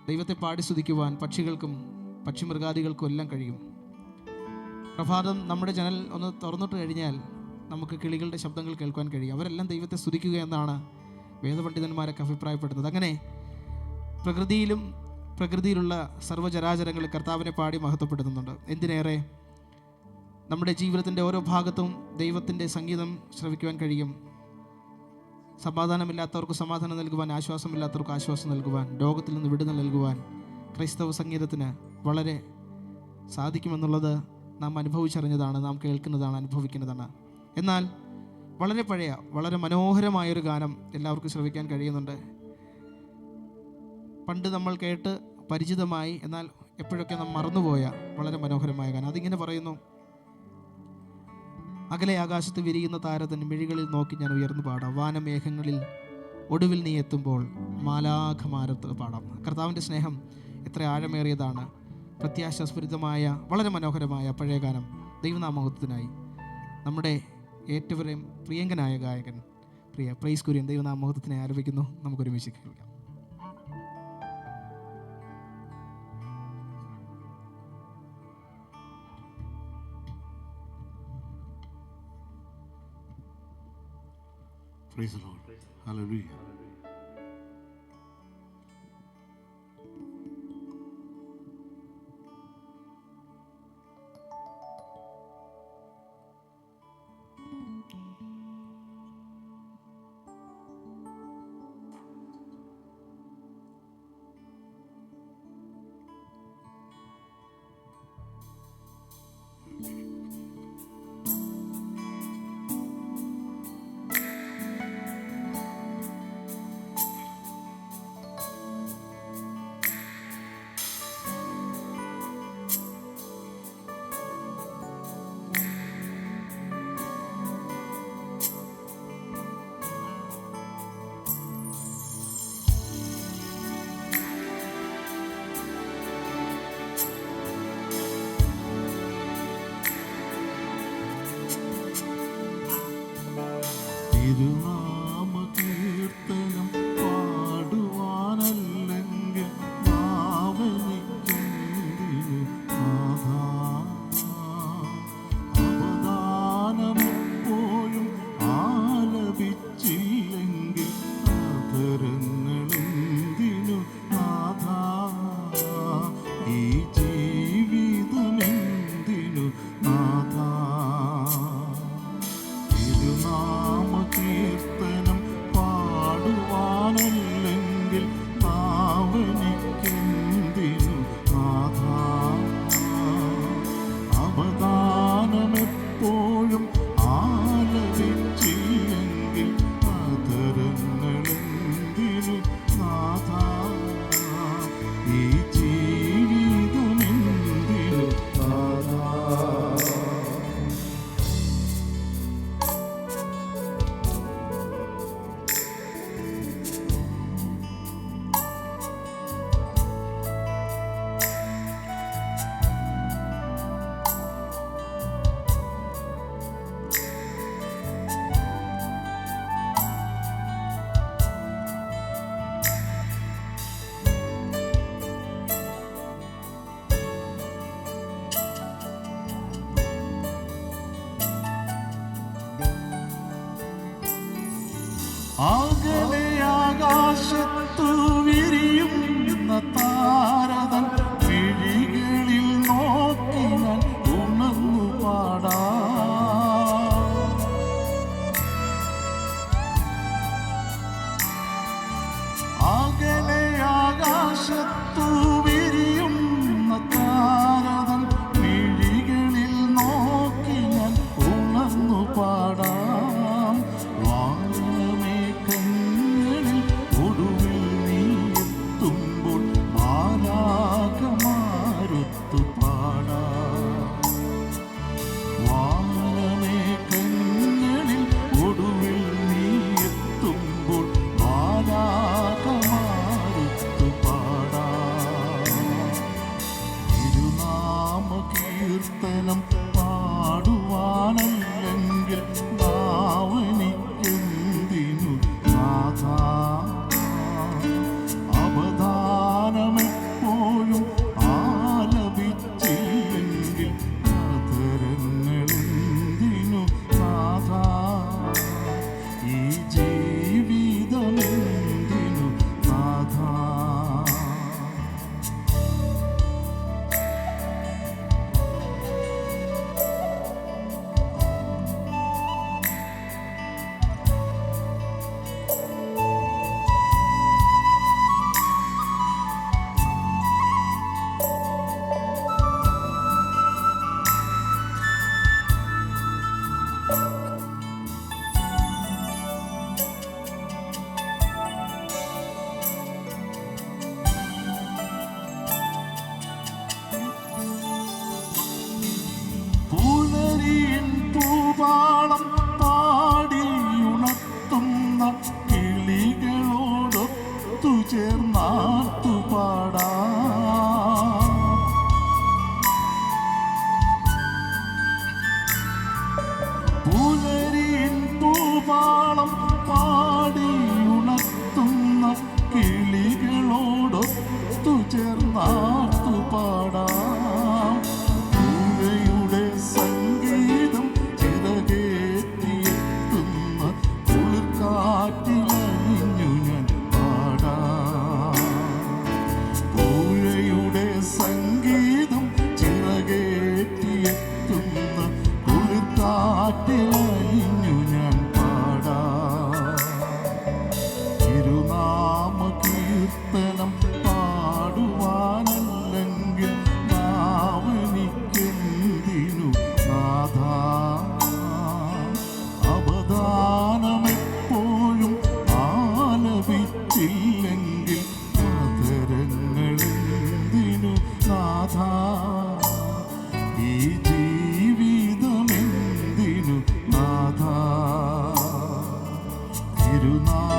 ദൈവത്തെ പാടി സ്തുതിക്കുവാൻ പക്ഷികൾക്കും പക്ഷിമൃഗാദികൾക്കും എല്ലാം കഴിയും. പ്രഭാതം നമ്മുടെ ജനൽ ഒന്ന് തുറന്നിട്ട് കഴിഞ്ഞാൽ നമുക്ക് കിളികളുടെ ശബ്ദങ്ങൾ കേൾക്കാൻ കഴിയും. അവരെല്ലാം ദൈവത്തെ സ്തുതിക്കുക എന്നാണ് വേദപണ്ഡിതന്മാരൊക്കെ അഭിപ്രായപ്പെടുന്നത്. അങ്ങനെ പ്രകൃതിയിലുള്ള സർവ്വചരാചരങ്ങൾ കർത്താവിനെ പാടി മഹത്വപ്പെടുത്തുന്നുണ്ട്. എന്തിനേറെ നമ്മുടെ ജീവിതത്തിൻ്റെ ഓരോ ഭാഗത്തും ദൈവത്തിൻ്റെ സംഗീതം ശ്രവിക്കുവാൻ കഴിയും. സമാധാനമില്ലാത്തവർക്ക് സമാധാനം നൽകുവാൻ, ആശ്വാസമില്ലാത്തവർക്ക് ആശ്വാസം നൽകുവാൻ, രോഗത്തിൽ നിന്ന് വിടുതൽ നൽകുവാൻ ക്രൈസ്തവ സംഗീതത്തിന് വളരെ സാധിക്കുമെന്നുള്ളത് നാം അനുഭവിച്ചറിഞ്ഞതാണ്, നാം കേൾക്കുന്നതാണ്, അനുഭവിക്കുന്നതാണ്. എന്നാൽ വളരെ പഴയ, വളരെ മനോഹരമായൊരു ഗാനം എല്ലാവർക്കും ശ്രവിക്കാൻ കഴിയുന്നുണ്ട്. പണ്ട് നമ്മൾ കേട്ട് പരിചിതമായി, എന്നാൽ എപ്പോഴൊക്കെ നാം മറന്നുപോയ വളരെ മനോഹരമായ ഗാനം. അതിങ്ങനെ പറയുന്നു: അകലെ ആകാശത്ത് വിരിയുന്ന താരതൻ മിഴികളിൽ നോക്കി ഞാൻ ഉയർന്നു പാടാം, വാനമേഘങ്ങളിൽ ഒടുവിൽ നീ എത്തുമ്പോൾ മാലാഖമാരത്ത് പാടാം. കർത്താവിൻ്റെ സ്നേഹം എത്ര ആഴമേറിയതാണ്. പ്രത്യാശാസ്ഫുരിതമായ വളരെ മനോഹരമായ പഴയ ഗാനം ദൈവനാമഹത്വത്തിനായി നമ്മുടെ ഏറ്റവും പ്രിയങ്കനായ ഗായകൻ പ്രൈസ് കുര്യൻ ദൈവനാമഹത്വത്തിനായി ആരംഭിക്കുന്നു. നമുക്കൊരുമിച്ച് കേൾക്കാം. Praise the Lord. Hallelujah. തിരുനാമകീർത്തനം പാടുവാനല്ലെങ്കിൽ നാവെനിക്കെന്തിനു നാഥാ? അവദാനമെപ്പോഴും ആലപിച്ചില്ലെങ്കിൽ അധരങ്ങളെന്തിനു നാഥാ? ഈ ജീവിതമെന്തിനു നാഥാ? തിരുനാമകീർത്തനം പാടുവാനല്ലെങ്കിൽ നാവെനിക്കെന്തിനു നാഥാ? അവദാനമെപ്പോഴും ആലപിച്ചില്ലെങ്കിൽ അധരങ്ങളെന്തിനു നാഥാ? ഈ ജീവിതമെന്തിനു നാഥാ? അകലെ ആകാശത്തു വിരിയുന്ന താരതൻ മിഴികളിൽ നോക്കി ഞാൻ ഉണർന്നു പാടാം. അകലെ ആകാശത്തു വിരിയുന്ന താരതൻ മിഴികളിൽ നോക്കി ഞാൻ ഉണർന്നു പാടാം. ഒടുവിൽ നീ എത്തുമ്പോൾ മാലാഖമാരൊത്തു പാടാം. വാനമേഘങ്ങളിൽ ഒടുവിൽ നീ എത്തുമ്പോൾ മാലാഖമാരൊത്തു പാടാം. തിരുനാമകീർത്തനം പാടുവാനല്ലെങ്കിൽ നാവെനിക്കെന്തിനു നാഥാ? അവദാനമെപ്പോഴും ചേർന്നാർത്തു പാടാം. പൂഴയുടെ സംഗീതം ചിറകേറ്റിയെത്തുന്ന കുളിർക്കാറ്റിലണിഞ്ഞു ഞാൻ പാടാം. പൂഴയുടെ സംഗീതം ചിറകേറ്റിയെത്തുന്ന കുളിർക്കാറ്റിലണിഞ്ഞു ഞാൻ പാടാം. തിരുനാമ കീർത്തനം പാടുവാനല്ലെങ്കിൽ നാവനിക്കെന്തിനു നാഥാ? അവദാനമെപ്പോഴും ആലപിച്ചില്ലെങ്കിൽ ആദരങ്ങളെന്തിനു നാഥാ? ഈ ജീവിതമെന്തിനു നാഥാ? തിരുനാമ